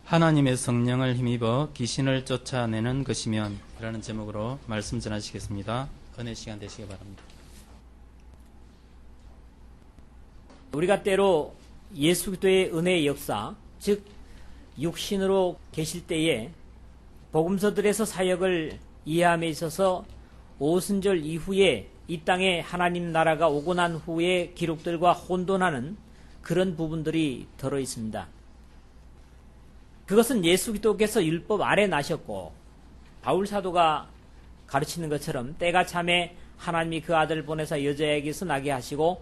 하나님의 성령을 힘입어 귀신을 쫓아내는 것이면 이라는 제목으로 말씀 전하시겠습니다. 은혜 시간 되시기 바랍니다. 우리가 때로 예수 그리스도의 은혜의 역사, 즉 육신으로 계실 때에 복음서들에서 사역을 이해함에 있어서 오순절 이후에 이 땅에 하나님 나라가 오고 난 후의 기록들과 혼돈하는 그런 부분들이 들어 있습니다. 그것은 예수 그리스도께서 율법 아래 나셨고 바울 사도가 가르치는 것처럼 때가 참에 하나님이 그 아들을 보내사 여자에게서 나게 하시고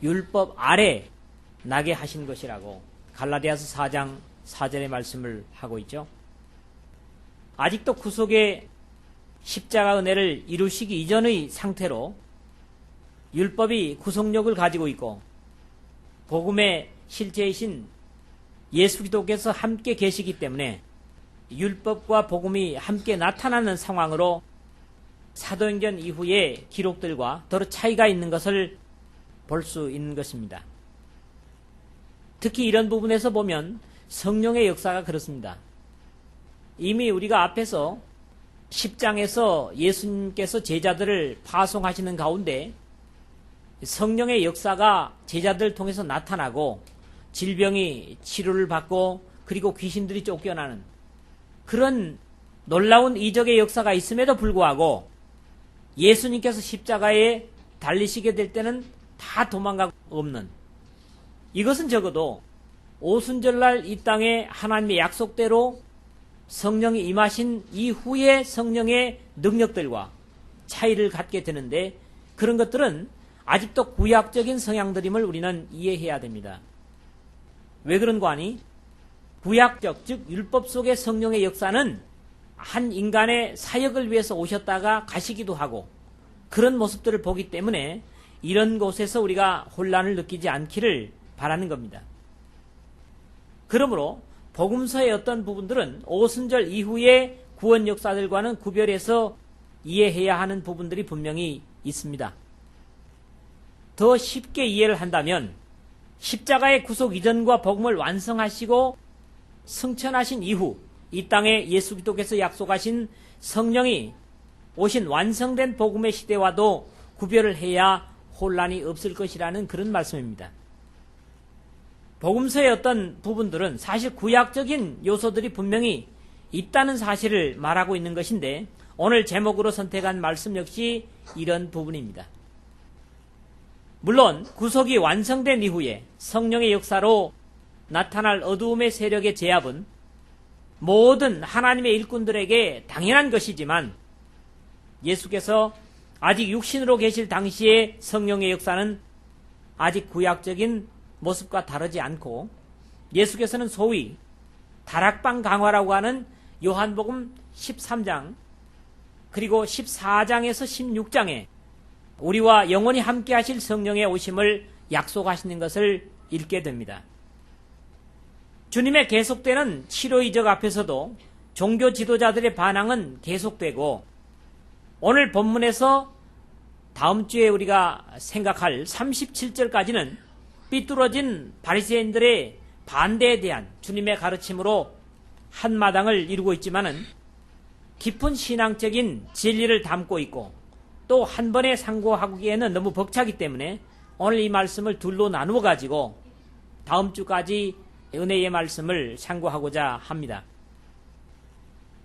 율법 아래 나게 하신 것이라고 갈라디아서 4장 4절의 말씀을 하고 있죠. 아직도 구속의 십자가 은혜를 이루시기 이전의 상태로 율법이 구속력을 가지고 있고 복음의 실제이신 예수 그리스도께서 함께 계시기 때문에 율법과 복음이 함께 나타나는 상황으로 사도행전 이후의 기록들과 더러 차이가 있는 것을 볼 수 있는 것입니다. 특히 이런 부분에서 보면 성령의 역사가 그렇습니다. 이미 우리가 앞에서 10장에서 예수님께서 제자들을 파송하시는 가운데 성령의 역사가 제자들을 통해서 나타나고 질병이 치료를 받고 그리고 귀신들이 쫓겨나는 그런 놀라운 이적의 역사가 있음에도 불구하고 예수님께서 십자가에 달리시게 될 때는 다 도망가고 없는, 이것은 적어도 오순절날 이 땅에 하나님의 약속대로 성령이 임하신 이후의 성령의 능력들과 차이를 갖게 되는데, 그런 것들은 아직도 구약적인 성향들임을 우리는 이해해야 됩니다. 왜 그런가 하니 구약적, 즉 율법 속의 성령의 역사는 한 인간의 사역을 위해서 오셨다가 가시기도 하고 그런 모습들을 보기 때문에 이런 곳에서 우리가 혼란을 느끼지 않기를 바라는 겁니다. 그러므로 복음서의 어떤 부분들은 오순절 이후의 구원 역사들과는 구별해서 이해해야 하는 부분들이 분명히 있습니다. 더 쉽게 이해를 한다면 십자가의 구속 이전과 복음을 완성하시고 승천하신 이후 이 땅에 예수 그리스도께서 약속하신 성령이 오신 완성된 복음의 시대와도 구별을 해야 혼란이 없을 것이라는 그런 말씀입니다. 복음서의 어떤 부분들은 사실 구약적인 요소들이 분명히 있다는 사실을 말하고 있는 것인데 오늘 제목으로 선택한 말씀 역시 이런 부분입니다. 물론 구속이 완성된 이후에 성령의 역사로 나타날 어두움의 세력의 제압은 모든 하나님의 일꾼들에게 당연한 것이지만 예수께서 아직 육신으로 계실 당시의 성령의 역사는 아직 구약적인 모습과 다르지 않고 예수께서는 소위 다락방 강화라고 하는 요한복음 13장 그리고 14장에서 16장에 우리와 영원히 함께 하실 성령의 오심을 약속하시는 것을 읽게 됩니다. 주님의 계속되는 치료 이적 앞에서도 종교 지도자들의 반항은 계속되고 오늘 본문에서 다음 주에 우리가 생각할 37절까지는 삐뚤어진 바리새인들의 반대에 대한 주님의 가르침으로 한마당을 이루고 있지만은 깊은 신앙적인 진리를 담고 있고 또 한 번에 상고하기에는 너무 벅차기 때문에 오늘 이 말씀을 둘로 나누어 가지고 다음 주까지 은혜의 말씀을 상고하고자 합니다.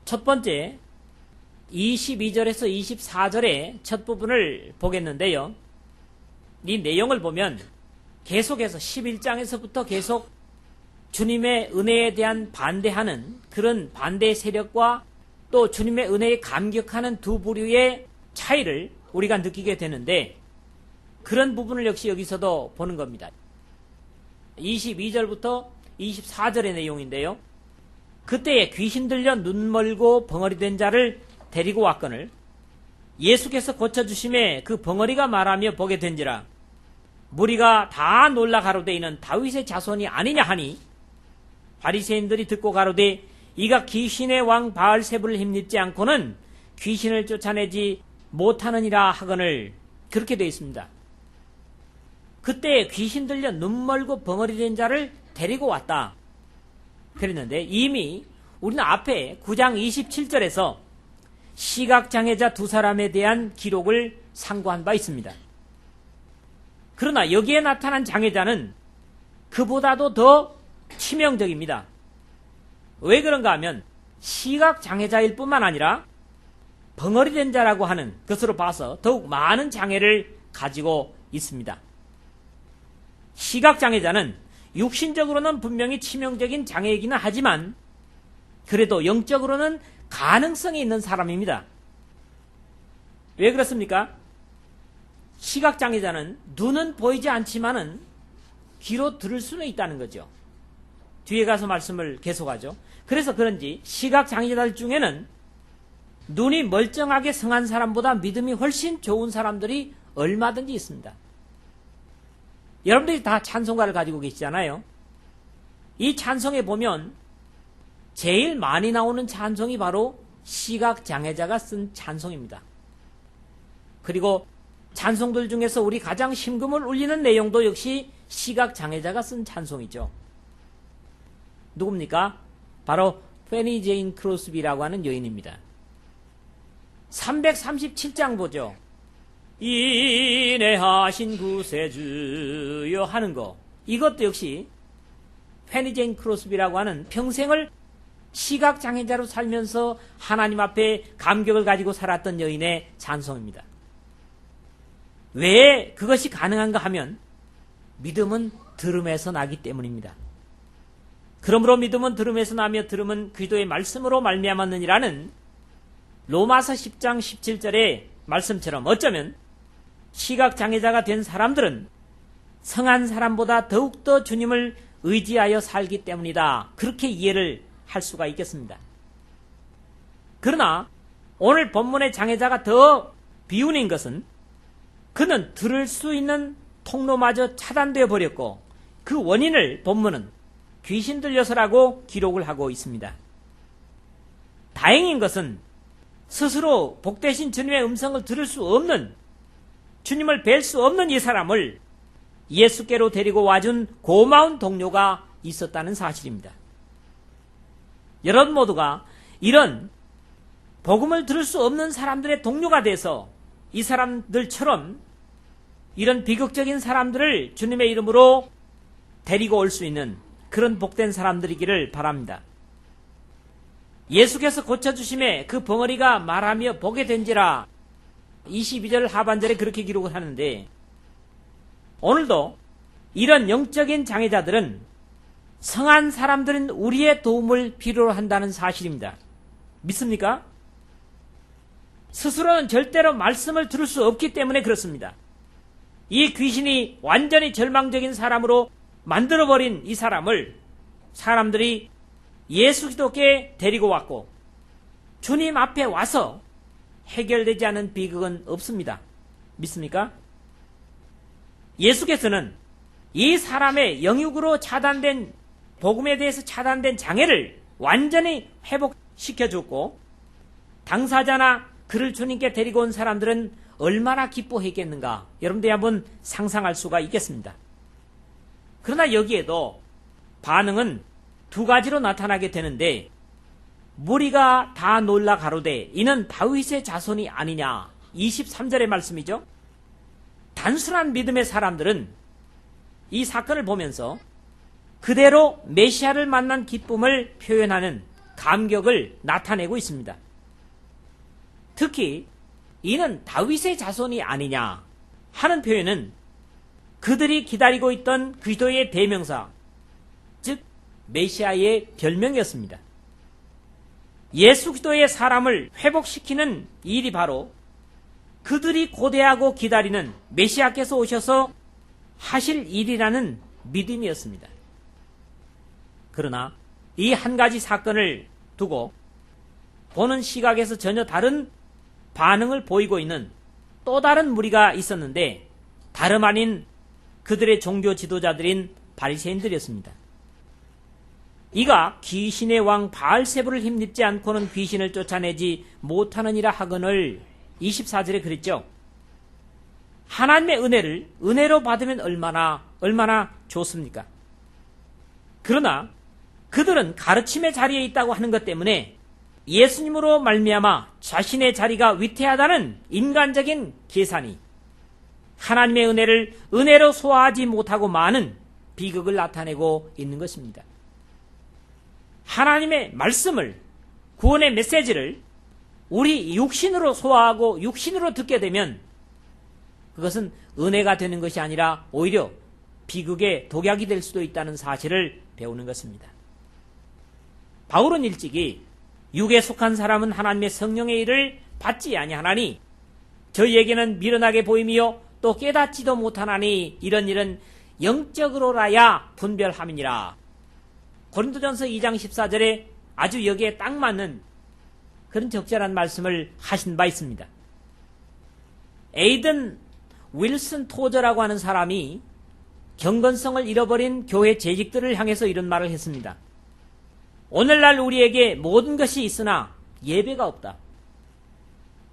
첫 번째 22절에서 24절의 첫 부분을 보겠는데요. 이 내용을 보면 계속해서 11장에서부터 계속 주님의 은혜에 대한 반대하는 그런 반대 세력과 또 주님의 은혜에 감격하는 두 부류의 차이를 우리가 느끼게 되는데 그런 부분을 역시 여기서도 보는 겁니다. 22절부터 24절의 내용인데요. 그때에 귀신 들려 눈 멀고 벙어리 된 자를 데리고 왔거늘 예수께서 고쳐주심에 그 벙어리가 말하며 보게 된지라 무리가 다 놀라 가로되 이는 다윗의 자손이 아니냐 하니 바리새인들이 듣고 가로되 이가 귀신의 왕 바알세불을 힘입지 않고는 귀신을 쫓아내지 못하느니라 하거늘 그렇게 되어 있습니다. 그때 귀신 들려 눈 멀고 벙어리 된 자를 데리고 왔다. 그랬는데 이미 우리는 앞에 9장 27절에서 시각장애자 두 사람에 대한 기록을 상고한 바 있습니다. 그러나 여기에 나타난 장애자는 그보다도 더 치명적입니다. 왜 그런가 하면 시각장애자일 뿐만 아니라 벙어리 된 자라고 하는 것으로 봐서 더욱 많은 장애를 가지고 있습니다. 시각장애자는 육신적으로는 분명히 치명적인 장애이기는 하지만 그래도 영적으로는 가능성이 있는 사람입니다. 왜 그렇습니까? 시각장애자는 눈은 보이지 않지만은 귀로 들을 수는 있다는 거죠. 뒤에 가서 말씀을 계속하죠. 그래서 그런지 시각장애자들 중에는 눈이 멀쩡하게 성한 사람보다 믿음이 훨씬 좋은 사람들이 얼마든지 있습니다. 여러분들이 다 찬송가를 가지고 계시잖아요. 이 찬송에 보면 제일 많이 나오는 찬송이 바로 시각장애자가 쓴 찬송입니다. 그리고 찬송들 중에서 우리 가장 심금을 울리는 내용도 역시 시각장애자가 쓴 찬송이죠. 누굽니까? 바로 페니 제인 크로스비라고 하는 여인입니다. 337장 보죠. 인애하신 구세주여 하는 거, 이것도 역시 페니 제인 크로스비라고 하는 평생을 시각장애자로 살면서 하나님 앞에 감격을 가지고 살았던 여인의 찬송입니다. 왜 그것이 가능한가 하면 믿음은 들음에서 나기 때문입니다. 그러므로 믿음은 들음에서 나며 들음은 그리스도의 말씀으로 말미암았느니라는 로마서 10장 17절의 말씀처럼 어쩌면 시각장애자가 된 사람들은 성한 사람보다 더욱더 주님을 의지하여 살기 때문이다. 그렇게 이해를 할 수가 있겠습니다. 그러나 오늘 본문의 장애자가 더 비운인 것은 그는 들을 수 있는 통로마저 차단되어 버렸고 그 원인을 본문은 귀신 들려서라고 기록을 하고 있습니다. 다행인 것은 스스로 복되신 주님의 음성을 들을 수 없는, 주님을 뵐 수 없는 이 사람을 예수께로 데리고 와준 고마운 동료가 있었다는 사실입니다. 여러분 모두가 이런 복음을 들을 수 없는 사람들의 동료가 돼서 이 사람들처럼 이런 비극적인 사람들을 주님의 이름으로 데리고 올 수 있는 그런 복된 사람들이기를 바랍니다. 예수께서 고쳐주심에 그 벙어리가 말하며 보게 된지라 22절 하반절에 그렇게 기록을 하는데, 오늘도 이런 영적인 장애자들은 성한 사람들은 우리의 도움을 필요로 한다는 사실입니다. 믿습니까? 스스로는 절대로 말씀을 들을 수 없기 때문에 그렇습니다. 이 귀신이 완전히 절망적인 사람으로 만들어버린 이 사람을 사람들이 예수 그리스도께 데리고 왔고 주님 앞에 와서 해결되지 않은 비극은 없습니다. 믿습니까? 예수께서는 이 사람의 영육으로 차단된, 복음에 대해서 차단된 장애를 완전히 회복시켜 줬고 당사자나 그를 주님께 데리고 온 사람들은 얼마나 기뻐했겠는가 여러분들이 한번 상상할 수가 있겠습니다. 그러나 여기에도 반응은 두 가지로 나타나게 되는데, 무리가 다 놀라 가로되 이는 다윗의 자손이 아니냐 23절의 말씀이죠. 단순한 믿음의 사람들은 이 사건을 보면서 그대로 메시아를 만난 기쁨을 표현하는 감격을 나타내고 있습니다. 특히 이는 다윗의 자손이 아니냐 하는 표현은 그들이 기다리고 있던 그리스도의 대명사, 즉 메시아의 별명이었습니다. 예수 그리스도의 사람을 회복시키는 일이 바로 그들이 고대하고 기다리는 메시아께서 오셔서 하실 일이라는 믿음이었습니다. 그러나 이 한 가지 사건을 두고 보는 시각에서 전혀 다른 반응을 보이고 있는 또 다른 무리가 있었는데, 다름 아닌 그들의 종교 지도자들인 바리새인들이었습니다. 이가 귀신의 왕 바알세부를 힘입지 않고는 귀신을 쫓아내지 못하느니라 하거늘 24절에 그랬죠. 하나님의 은혜를 은혜로 받으면 얼마나 좋습니까? 그러나 그들은 가르침의 자리에 있다고 하는 것 때문에 예수님으로 말미암아 자신의 자리가 위태하다는 인간적인 계산이 하나님의 은혜를 은혜로 소화하지 못하고 많은 비극을 나타내고 있는 것입니다. 하나님의 말씀을, 구원의 메시지를 우리 육신으로 소화하고 육신으로 듣게 되면 그것은 은혜가 되는 것이 아니라 오히려 비극의 독약이 될 수도 있다는 사실을 배우는 것입니다. 바울은 일찍이 육에 속한 사람은 하나님의 성령의 일을 받지 아니하나니 저희에게는 미련하게 보임이요 또 깨닫지도 못하나니 이런 일은 영적으로라야 분별함이니라. 고린도전서 2장 14절에 아주 여기에 딱 맞는 그런 적절한 말씀을 하신 바 있습니다. 에이든 윌슨 토저라고 하는 사람이 경건성을 잃어버린 교회 재직들을 향해서 이런 말을 했습니다. 오늘날 우리에게 모든 것이 있으나 예배가 없다.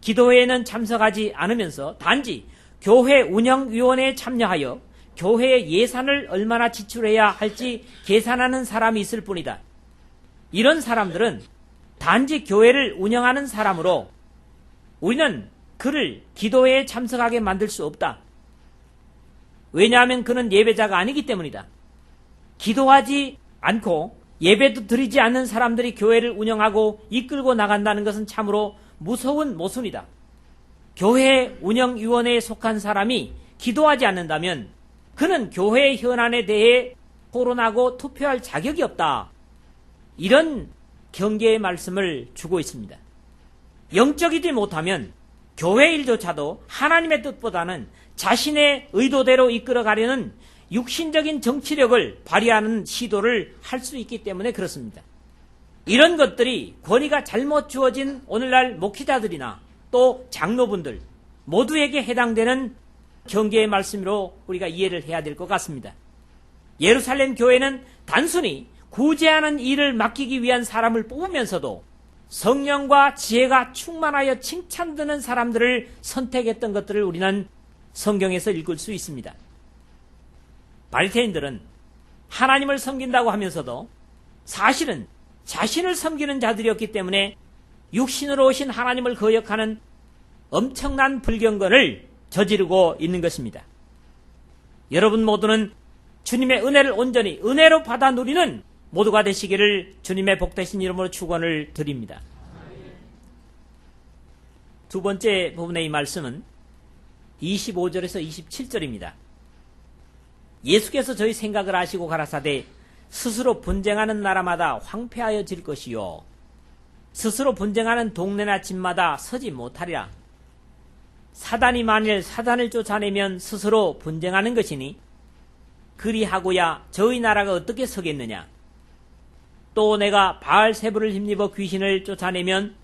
기도회에는 참석하지 않으면서 단지 교회 운영위원회에 참여하여 교회의 예산을 얼마나 지출해야 할지 계산하는 사람이 있을 뿐이다. 이런 사람들은 단지 교회를 운영하는 사람으로 우리는 그를 기도회에 참석하게 만들 수 없다. 왜냐하면 그는 예배자가 아니기 때문이다. 기도하지 않고 예배도 드리지 않는 사람들이 교회를 운영하고 이끌고 나간다는 것은 참으로 무서운 모순이다. 교회 운영위원회에 속한 사람이 기도하지 않는다면 그는 교회의 현안에 대해 토론하고 투표할 자격이 없다. 이런 경계의 말씀을 주고 있습니다. 영적이지 못하면 교회 일조차도 하나님의 뜻보다는 자신의 의도대로 이끌어가려는 육신적인 정치력을 발휘하는 시도를 할 수 있기 때문에 그렇습니다. 이런 것들이 권위가 잘못 주어진 오늘날 목회자들이나 또 장로분들 모두에게 해당되는 경계의 말씀으로 우리가 이해를 해야 될 것 같습니다. 예루살렘 교회는 단순히 구제하는 일을 맡기기 위한 사람을 뽑으면서도 성령과 지혜가 충만하여 칭찬드는 사람들을 선택했던 것들을 우리는 성경에서 읽을 수 있습니다. 바리새인들은 하나님을 섬긴다고 하면서도 사실은 자신을 섬기는 자들이었기 때문에 육신으로 오신 하나님을 거역하는 엄청난 불경건을 저지르고 있는 것입니다. 여러분 모두는 주님의 은혜를 온전히 은혜로 받아 누리는 모두가 되시기를 주님의 복되신 이름으로 축원을 드립니다. 두 번째 부분의 이 말씀은 25절에서 27절입니다. 예수께서 저희 생각을 아시고 가라사대 스스로 분쟁하는 나라마다 황폐하여질 것이요 스스로 분쟁하는 동네나 집마다 서지 못하리라. 사단이 만일 사단을 쫓아내면 스스로 분쟁하는 것이니 그리하고야 저희 나라가 어떻게 서겠느냐. 또 내가 바알세불을 힘입어 귀신을 쫓아내면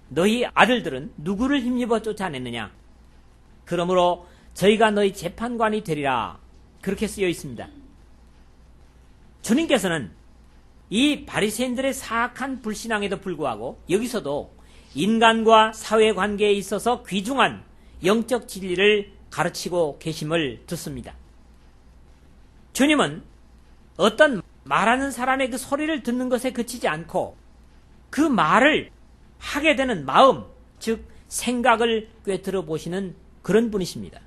너희 아들들은 누구를 힘입어 쫓아냈느냐. 그러므로 저희가 너희 재판관이 되리라. 그렇게 쓰여 있습니다. 주님께서는 이 바리새인들의 사악한 불신앙에도 불구하고 여기서도 인간과 사회관계에 있어서 귀중한 영적 진리를 가르치고 계심을 듣습니다. 주님은 어떤 말하는 사람의 그 소리를 듣는 것에 그치지 않고 그 말을 하게 되는 마음, 즉 생각을 꿰뚫어 보시는 그런 분이십니다.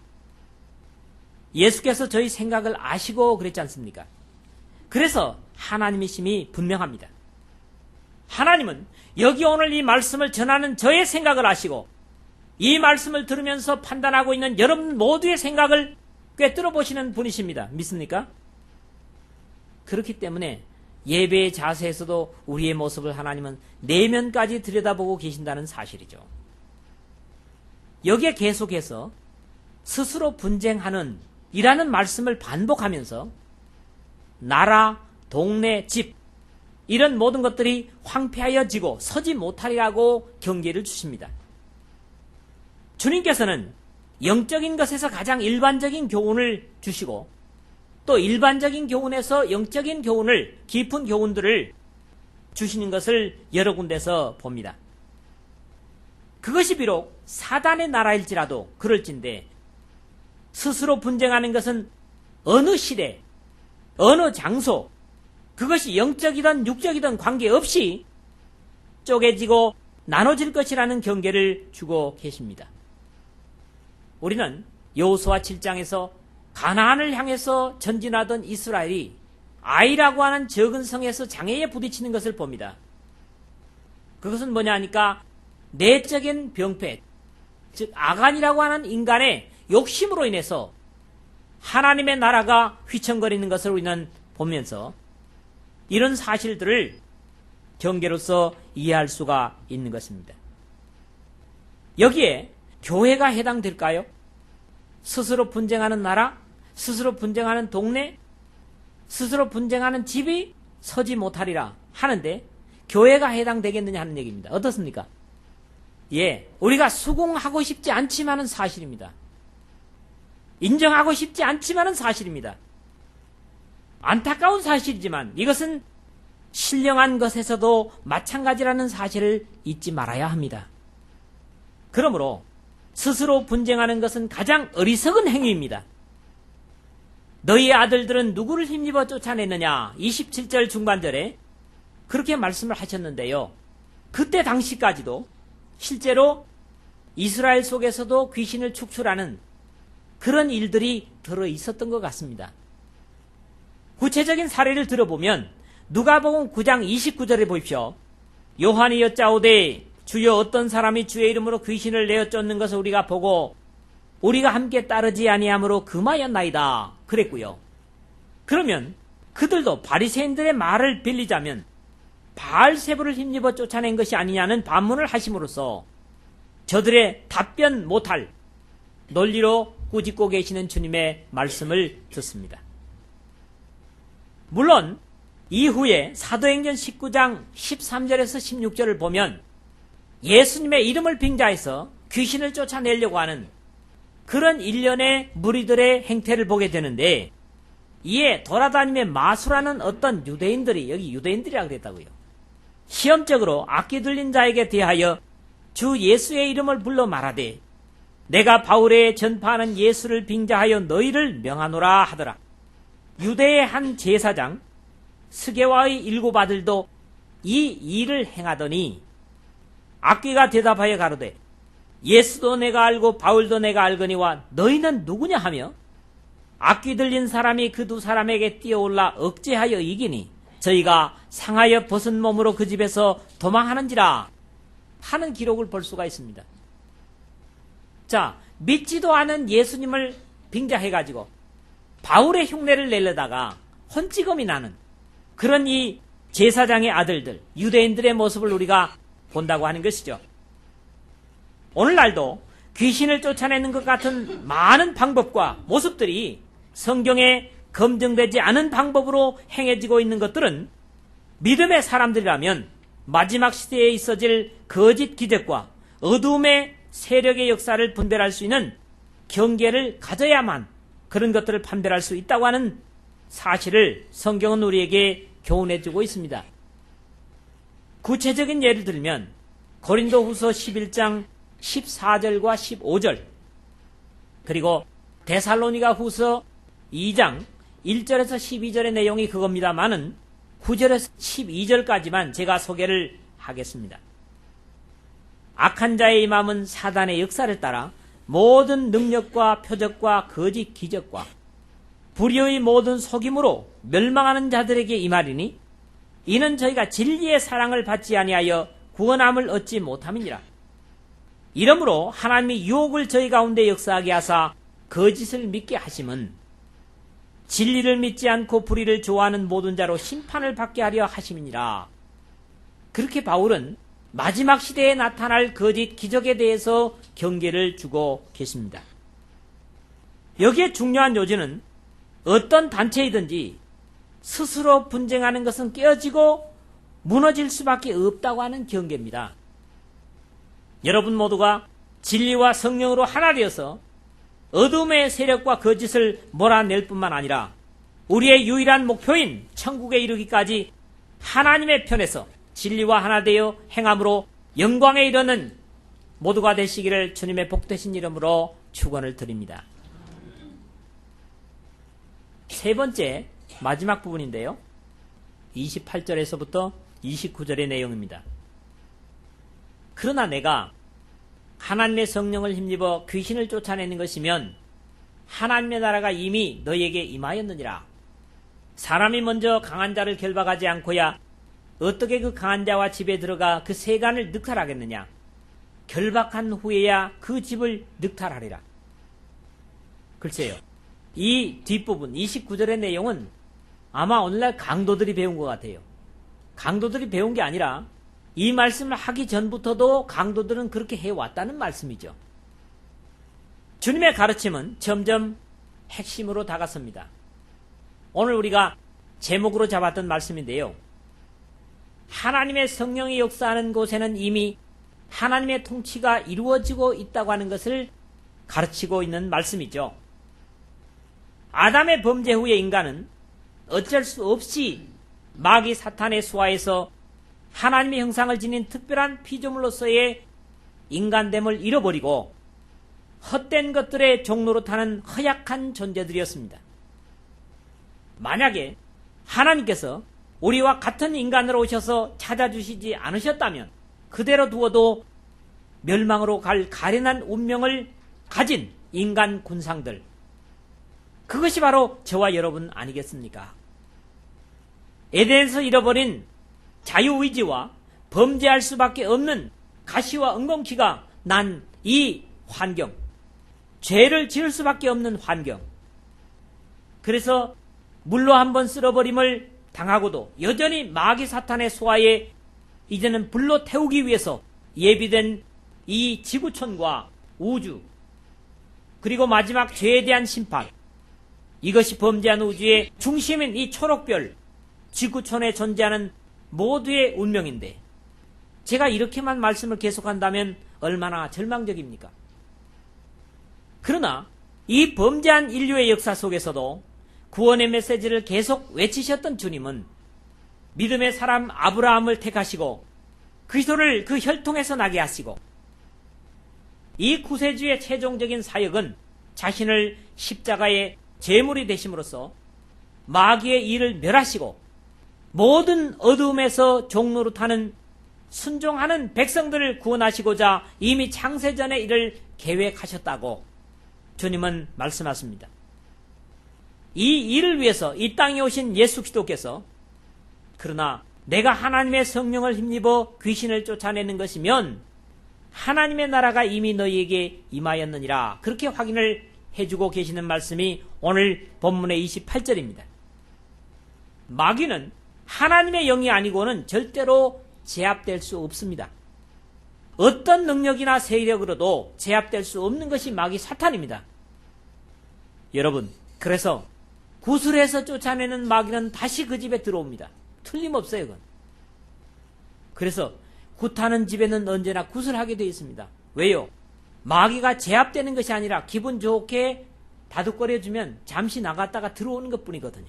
예수께서 저희 생각을 아시고 그랬지 않습니까? 그래서 하나님이심이 분명합니다. 하나님은 여기 오늘 이 말씀을 전하는 저의 생각을 아시고 이 말씀을 들으면서 판단하고 있는 여러분 모두의 생각을 꿰뚫어 보시는 분이십니다. 믿습니까? 그렇기 때문에 예배의 자세에서도 우리의 모습을 하나님은 내면까지 들여다보고 계신다는 사실이죠. 여기에 계속해서 스스로 분쟁하는 이라는 말씀을 반복하면서 나라, 동네, 집 이런 모든 것들이 황폐하여지고 서지 못하리라고 경계를 주십니다. 주님께서는 영적인 것에서 가장 일반적인 교훈을 주시고 또 일반적인 교훈에서 영적인 교훈을, 깊은 교훈들을 주시는 것을 여러 군데서 봅니다. 그것이 비록 사단의 나라일지라도 그럴진데 스스로 분쟁하는 것은 어느 시대, 어느 장소, 그것이 영적이든 육적이든 관계없이 쪼개지고 나눠질 것이라는 경계를 주고 계십니다. 우리는 여호수아 7장에서 가나안을 향해서 전진하던 이스라엘이 아이라고 하는 적은 성에서 장애에 부딪히는 것을 봅니다. 그것은 뭐냐 하니까 내적인 병폐, 즉 아간이라고 하는 인간의 욕심으로 인해서 하나님의 나라가 휘청거리는 것을 우리는 보면서 이런 사실들을 경계로서 이해할 수가 있는 것입니다. 여기에 교회가 해당될까요? 스스로 분쟁하는 나라, 스스로 분쟁하는 동네, 스스로 분쟁하는 집이 서지 못하리라 하는데 교회가 해당되겠느냐 하는 얘기입니다. 어떻습니까? 예, 우리가 수긍하고 싶지 않지만은 사실입니다. 인정하고 싶지 않지만은 사실입니다. 안타까운 사실이지만 이것은 신령한 것에서도 마찬가지라는 사실을 잊지 말아야 합니다. 그러므로 스스로 분쟁하는 것은 가장 어리석은 행위입니다. 너희의 아들들은 누구를 힘입어 쫓아냈느냐? 27절 중반절에 그렇게 말씀을 하셨는데요. 그때 당시까지도 실제로 이스라엘 속에서도 귀신을 축출하는 그런 일들이 들어있었던 것 같습니다. 구체적인 사례를 들어보면 누가복음 9장 29절에 보십시오. 요한이 여짜오되 주여 어떤 사람이 주의 이름으로 귀신을 내어 쫓는 것을 우리가 보고 우리가 함께 따르지 아니하므로 금하였나이다 그랬고요. 그러면 그들도 바리새인들의 말을 빌리자면 바알세부를 힘입어 쫓아낸 것이 아니냐는 반문을 하심으로써 저들의 답변 못할 논리로 꾸짖고 계시는 주님의 말씀을 듣습니다. 물론 이후에 사도행전 19장 13절에서 16절을 보면 예수님의 이름을 빙자해서 귀신을 쫓아내려고 하는 그런 일련의 무리들의 행태를 보게 되는데 이에 돌아다니며 마술하는 어떤 유대인들이, 여기 유대인들이라고 그랬다고요. 시험적으로 악기 들린 자에게 대하여 주 예수의 이름을 불러 말하되 내가 바울에 전파하는 예수를 빙자하여 너희를 명하노라 하더라. 유대의 한 제사장 스게와의 일곱 아들도 이 일을 행하더니 악귀가 대답하여 가로되 예수도 내가 알고 바울도 내가 알거니와 너희는 누구냐 하며 악귀 들린 사람이 그 두 사람에게 뛰어올라 억제하여 이기니 저희가 상하여 벗은 몸으로 그 집에서 도망하는지라 하는 기록을 볼 수가 있습니다. 자, 믿지도 않은 예수님을 빙자해가지고 바울의 흉내를 내려다가 혼찌검이 나는 그런 이 제사장의 아들들, 유대인들의 모습을 우리가 본다고 하는 것이죠. 오늘날도 귀신을 쫓아내는 것 같은 많은 방법과 모습들이 성경에 검증되지 않은 방법으로 행해지고 있는 것들은 믿음의 사람들이라면 마지막 시대에 있어질 거짓 기적과 어두움의 세력의 역사를 분별할 수 있는 경계를 가져야만 그런 것들을 판별할 수 있다고 하는 사실을 성경은 우리에게 교훈해주고 있습니다. 구체적인 예를 들면 고린도후서 11장 14절과 15절 그리고 데살로니가후서 2장 1절에서 12절의 내용이 그겁니다만은 9절에서 12절까지만 제가 소개를 하겠습니다. 악한 자의 임함은 사단의 역사를 따라 모든 능력과 표적과 거짓 기적과 불의의 모든 속임으로 멸망하는 자들에게 임하리니 이는 저희가 진리의 사랑을 받지 아니하여 구원함을 얻지 못함이니라. 이러므로 하나님이 유혹을 저희 가운데 역사하게 하사 거짓을 믿게 하심은 진리를 믿지 않고 불의를 좋아하는 모든 자로 심판을 받게 하려 하심이니라. 그렇게 바울은 마지막 시대에 나타날 거짓 기적에 대해서 경계를 주고 계십니다. 여기에 중요한 요지는 어떤 단체이든지 스스로 분쟁하는 것은 깨어지고 무너질 수밖에 없다고 하는 경계입니다. 여러분 모두가 진리와 성령으로 하나 되어서 어둠의 세력과 거짓을 몰아낼 뿐만 아니라 우리의 유일한 목표인 천국에 이르기까지 하나님의 편에서 진리와 하나 되어 행함으로 영광에 이르는 모두가 되시기를 주님의 복되신 이름으로 축원을 드립니다. 세 번째 마지막 부분인데요. 28절에서부터 29절의 내용입니다. 그러나 내가 하나님의 성령을 힘입어 귀신을 쫓아내는 것이면 하나님의 나라가 이미 너희에게 임하였느니라. 사람이 먼저 강한 자를 결박하지 않고야 어떻게 그 강한 자와 집에 들어가 그 세간을 늑탈하겠느냐. 결박한 후에야 그 집을 늑탈하리라. 글쎄요, 이 뒷부분 29절의 내용은 아마 오늘날 강도들이 배운 것 같아요. 강도들이 배운 게 아니라 이 말씀을 하기 전부터도 강도들은 그렇게 해왔다는 말씀이죠. 주님의 가르침은 점점 핵심으로 다가섭니다. 오늘 우리가 제목으로 잡았던 말씀인데요. 하나님의 성령이 역사하는 곳에는 이미 하나님의 통치가 이루어지고 있다고 하는 것을 가르치고 있는 말씀이죠. 아담의 범죄 후에 인간은 어쩔 수 없이 마귀 사탄의 수하에서 하나님의 형상을 지닌 특별한 피조물로서의 인간됨을 잃어버리고 헛된 것들의 종로로 타는 허약한 존재들이었습니다. 만약에 하나님께서 우리와 같은 인간으로 오셔서 찾아주시지 않으셨다면 그대로 두어도 멸망으로 갈 가련한 운명을 가진 인간 군상들, 그것이 바로 저와 여러분 아니겠습니까? 에덴에서 잃어버린 자유의지와 범죄할 수밖에 없는 가시와 엉겅퀴가 난 이 환경, 죄를 지을 수밖에 없는 환경, 그래서 물로 한번 쓸어버림을 당하고도 여전히 마귀 사탄의 소화에 이제는 불로 태우기 위해서 예비된 이 지구촌과 우주, 그리고 마지막 죄에 대한 심판, 이것이 범죄한 우주의 중심인 이 초록별 지구촌에 존재하는 모두의 운명인데, 제가 이렇게만 말씀을 계속한다면 얼마나 절망적입니까? 그러나 이 범죄한 인류의 역사 속에서도 구원의 메시지를 계속 외치셨던 주님은 믿음의 사람 아브라함을 택하시고 그리스도를 그 혈통에서 나게 하시고, 이 구세주의 최종적인 사역은 자신을 십자가의 제물이 되심으로써 마귀의 일을 멸하시고 모든 어두움에서 종로로 타는 순종하는 백성들을 구원하시고자 이미 창세전에 이를 계획하셨다고 주님은 말씀하십니다. 이 일을 위해서 이 땅에 오신 예수 그리스도께서 그러나 내가 하나님의 성령을 힘입어 귀신을 쫓아내는 것이면 하나님의 나라가 이미 너희에게 임하였느니라, 그렇게 확인을 해주고 계시는 말씀이 오늘 본문의 28절입니다. 마귀는 하나님의 영이 아니고는 절대로 제압될 수 없습니다. 어떤 능력이나 세력으로도 제압될 수 없는 것이 마귀 사탄입니다. 여러분, 그래서 구슬해서 쫓아내는 마귀는 다시 그 집에 들어옵니다. 틀림없어요, 그건. 그래서 굿하는 집에는 언제나 구슬하게 되어 있습니다. 왜요? 마귀가 제압되는 것이 아니라 기분 좋게 다독거려주면 잠시 나갔다가 들어오는 것뿐이거든요.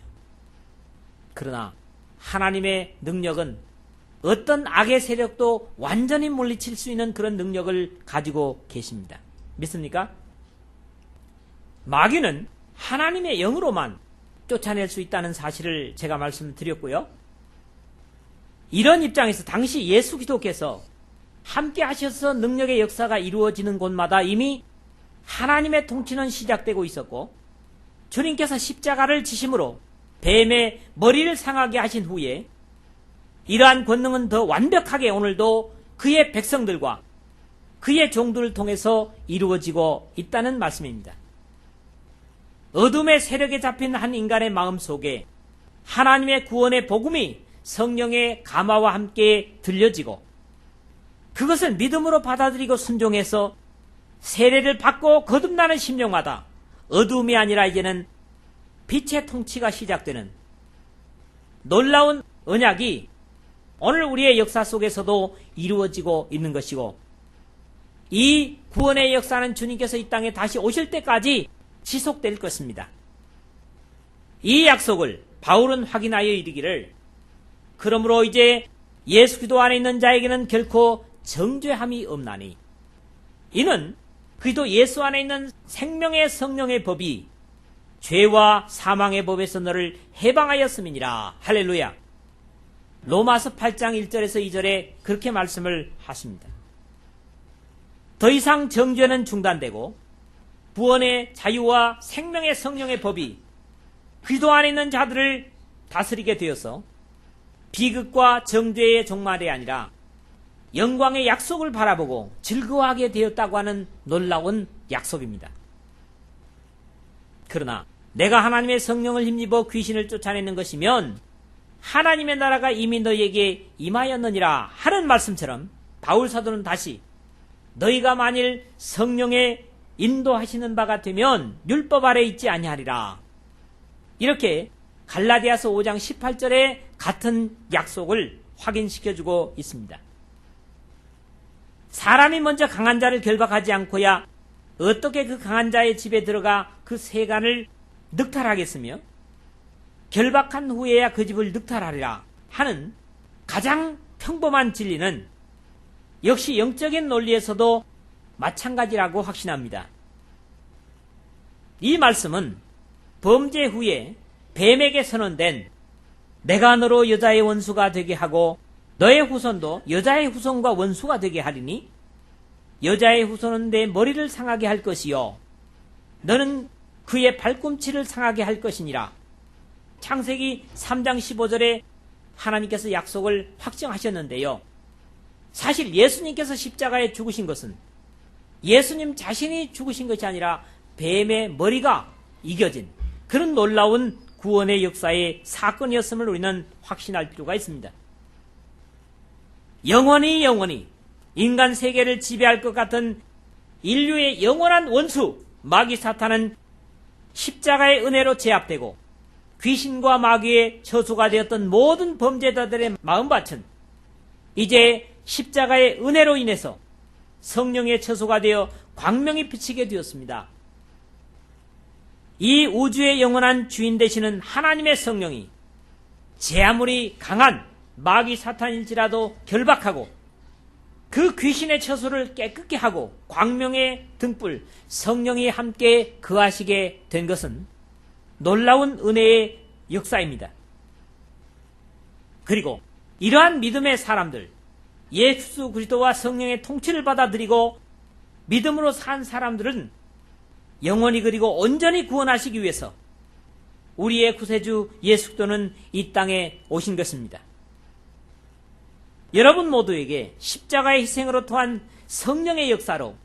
그러나 하나님의 능력은 어떤 악의 세력도 완전히 물리칠 수 있는 그런 능력을 가지고 계십니다. 믿습니까? 마귀는 하나님의 영으로만 쫓아낼 수 있다는 사실을 제가 말씀드렸고요. 이런 입장에서 당시 예수 그리스도께서 함께 하셔서 능력의 역사가 이루어지는 곳마다 이미 하나님의 통치는 시작되고 있었고, 주님께서 십자가를 지심으로 뱀의 머리를 상하게 하신 후에 이러한 권능은 더 완벽하게 오늘도 그의 백성들과 그의 종들을 통해서 이루어지고 있다는 말씀입니다. 어둠의 세력에 잡힌 한 인간의 마음 속에 하나님의 구원의 복음이 성령의 감화와 함께 들려지고 그것을 믿음으로 받아들이고 순종해서 세례를 받고 거듭나는 심령마다 어둠이 아니라 이제는 빛의 통치가 시작되는 놀라운 언약이 오늘 우리의 역사 속에서도 이루어지고 있는 것이고, 이 구원의 역사는 주님께서 이 땅에 다시 오실 때까지 지속될 것입니다. 이 약속을 바울은 확인하여 이르기를, 그러므로 이제 예수 그리스도 안에 있는 자에게는 결코 정죄함이 없나니, 이는 그리스도 예수 안에 있는 생명의 성령의 법이 죄와 사망의 법에서 너를 해방하였음이니라. 할렐루야. 로마서 8장 1절에서 2절에 그렇게 말씀을 하십니다. 더 이상 정죄는 중단되고 구원의 자유와 생명의 성령의 법이 그리스도 안에 있는 자들을 다스리게 되어서 비극과 정죄의 종말이 아니라 영광의 약속을 바라보고 즐거워하게 되었다고 하는 놀라운 약속입니다. 그러나 내가 하나님의 성령을 힘입어 귀신을 쫓아내는 것이면 하나님의 나라가 이미 너희에게 임하였느니라 하는 말씀처럼 바울 사도는 다시 너희가 만일 성령의 인도하시는 바가 되면 율법 아래 있지 아니하리라, 이렇게 갈라디아서 5장 18절에 같은 약속을 확인시켜주고 있습니다. 사람이 먼저 강한 자를 결박하지 않고야 어떻게 그 강한 자의 집에 들어가 그 세간을 늑탈하겠으며 결박한 후에야 그 집을 늑탈하리라 하는 가장 평범한 진리는 역시 영적인 논리에서도 마찬가지라고 확신합니다. 이 말씀은 범죄 후에 뱀에게 선언된 내가 너로 여자의 원수가 되게 하고 너의 후손도 여자의 후손과 원수가 되게 하리니 여자의 후손은 내 머리를 상하게 할 것이요 너는 그의 발꿈치를 상하게 할 것이니라. 창세기 3장 15절에 하나님께서 약속을 확정하셨는데요. 사실 예수님께서 십자가에 죽으신 것은 예수님 자신이 죽으신 것이 아니라 뱀의 머리가 이겨진 그런 놀라운 구원의 역사의 사건이었음을 우리는 확신할 필요가 있습니다. 영원히 인간 세계를 지배할 것 같은 인류의 영원한 원수 마귀 사탄은 십자가의 은혜로 제압되고 귀신과 마귀의 처소가 되었던 모든 범죄자들의 마음밭은 이제 십자가의 은혜로 인해서 성령의 처소가 되어 광명이 비치게 되었습니다. 이 우주의 영원한 주인 되시는 하나님의 성령이 제 아무리 강한 마귀 사탄일지라도 결박하고 그 귀신의 처소를 깨끗게 하고 광명의 등불 성령이 함께 거하시게 된 것은 놀라운 은혜의 역사입니다. 그리고 이러한 믿음의 사람들, 예수 그리스도와 성령의 통치를 받아들이고 믿음으로 산 사람들은 영원히 그리고 온전히 구원하시기 위해서 우리의 구세주 예수 그리스도는 이 땅에 오신 것입니다. 여러분 모두에게 십자가의 희생으로 통한 성령의 역사로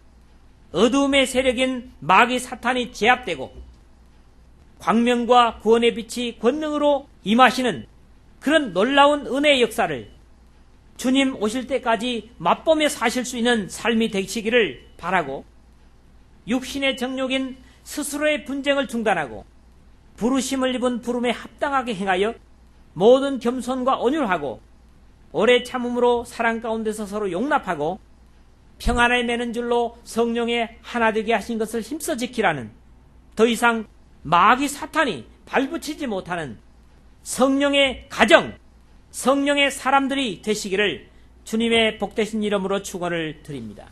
어두움의 세력인 마귀 사탄이 제압되고 광명과 구원의 빛이 권능으로 임하시는 그런 놀라운 은혜의 역사를 주님 오실 때까지 맛보며 사실 수 있는 삶이 되시기를 바라고 육신의 정욕인 스스로의 분쟁을 중단하고 부르심을 입은 부름에 합당하게 행하여 모든 겸손과 온유하고 오래 참음으로 사랑 가운데서 서로 용납하고 평안을 매는 줄로 성령의 하나 되게 하신 것을 힘써 지키라는 더 이상 마귀 사탄이 발붙이지 못하는 성령의 가정, 성령의 사람들이 되시기를 주님의 복되신 이름으로 축원을 드립니다.